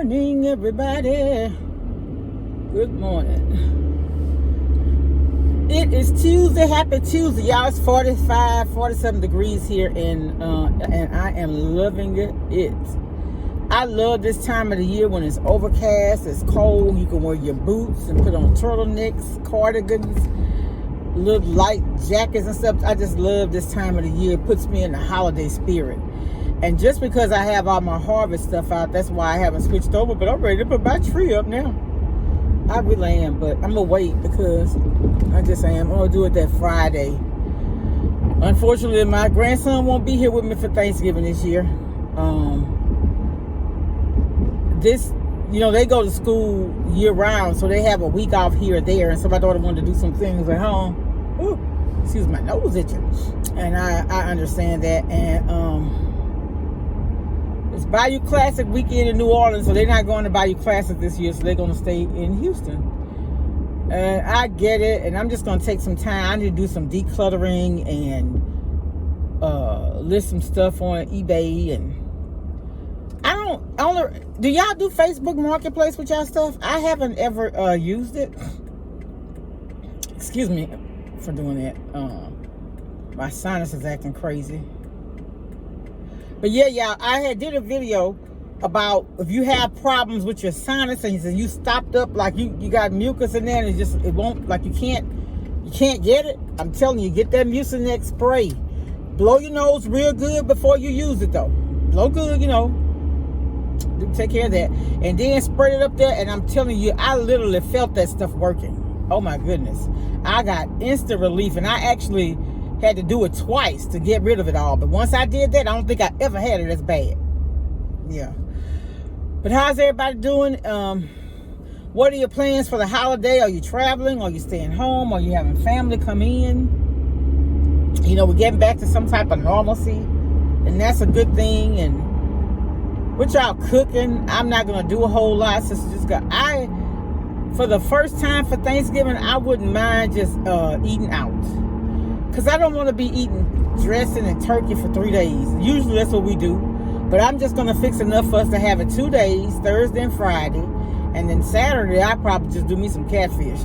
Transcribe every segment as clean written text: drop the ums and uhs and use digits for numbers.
morning, everybody. Good morning. It is Tuesday. Happy Tuesday, y'all. It's 47 degrees here, and I am loving it. I love this time of the year when it's overcast, it's cold. You can wear your boots and put on turtlenecks, cardigans, little light jackets and stuff. I just love this time of the year. It puts me in the holiday spirit. And just because I have all my harvest stuff out, that's why I haven't switched over. But I'm ready to put my tree up now. I really am, but I'm going to wait because I just am. I'm going to do it that Friday. Unfortunately, my grandson won't be here with me for Thanksgiving this year. They go to school year round, so they have a week off here or there. And so my daughter wanted to do some things at home. Ooh, excuse my nose itching. And I understand that. And it's Bayou Classic weekend in New Orleans, so they're not going to Bayou Classic this year, so they're going to stay in Houston. And I get it, and I'm just going to take some time. I need to do some decluttering and list some stuff on eBay. And do y'all do Facebook Marketplace with y'all stuff? I haven't ever used it. Excuse me for doing that. My sinus is acting crazy. But yeah, y'all, I did a video about if you have problems with your sinus and you stopped up, like you got mucus in there and it won't, like you can't get it. I'm telling you, get that Mucinex spray. Blow your nose real good before you use it though. Blow good, take care of that. And then spray it up there, and I'm telling you, I literally felt that stuff working. Oh my goodness. I got instant relief, and I actually had to do it twice to get rid of it all. But once I did that, I don't think I ever had it as bad. Yeah. But how's everybody doing? What are your plans for the holiday? Are you traveling? Are you staying home? Are you having family come in? We're getting back to some type of normalcy, and that's a good thing. And what y'all cooking? I'm not gonna do a whole lot since for the first time for Thanksgiving, I wouldn't mind just eating out. Because I don't want to be eating dressing and turkey for 3 days. Usually that's what we do. But I'm just going to fix enough for us to have it 2 days, Thursday and Friday. And then Saturday, I'll probably just do me some catfish.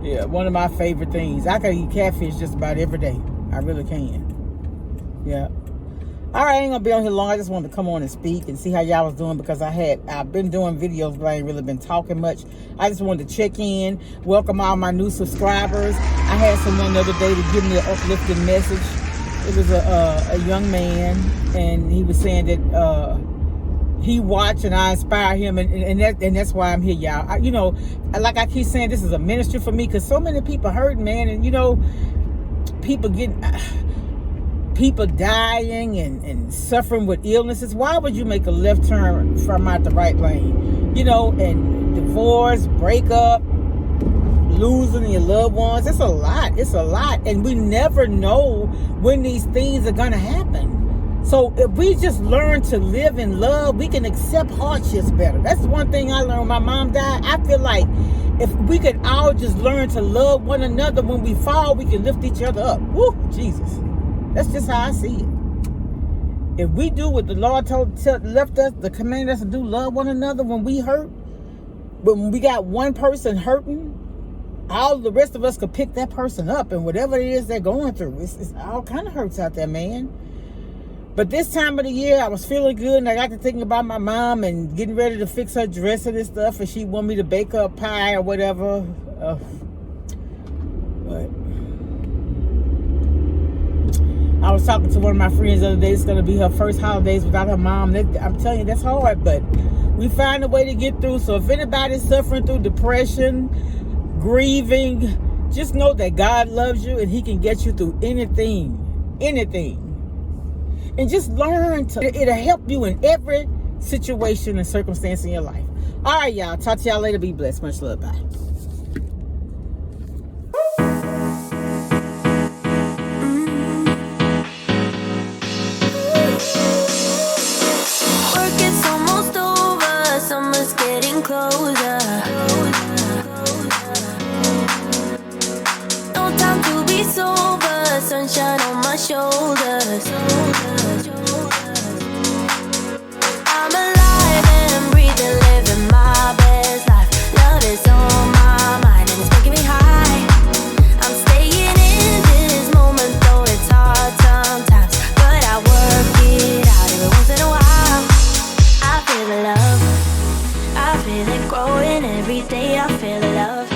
Yeah, one of my favorite things. I can eat catfish just about every day. I really can. Yeah. All right, I ain't going to be on here long. I just wanted to come on and speak and see how y'all was doing, because I've been doing videos, but I ain't really been talking much. I just wanted to check in, welcome all my new subscribers. I had someone the other day to give me an uplifting message. It was a young man, and he was saying that he watched and I inspire him, and that's why I'm here, y'all. Like I keep saying, this is a ministry for me, because so many people hurting, man, and people dying and suffering with illnesses. Why would you make a left turn from out the right lane? And divorce, breakup, losing your loved ones. It's a lot. And we never know when these things are going to happen. So if we just learn to live in love, we can accept hardships better. That's one thing I learned when my mom died. I feel like if we could all just learn to love one another, when we fall, we can lift each other up. Woo, Jesus. That's just how I see it. If we do what the Lord left us, the command us to do, love one another when we hurt, but when we got one person hurting, all the rest of us could pick that person up, and whatever it is they're going through, it's all kind of hurts out there, man. But this time of the year, I was feeling good, and I got to thinking about my mom and getting ready to fix her dressing and stuff, and she wanted me to bake her a pie or whatever. But I was talking to one of my friends the other day. It's going to be her first holidays without her mom. I'm telling you, that's hard, but we find a way to get through. So if anybody's suffering through depression, grieving, just know that God loves you and he can get you through anything. And just learn it'll help you in every situation and circumstance in your life. All right, y'all. Talk to y'all later. Be blessed. Much love. Bye. Closer. No time to be sober. Sunshine on my shoulders. I'm alive and breathing. feel the love. I feel it growing every day. I feel the love.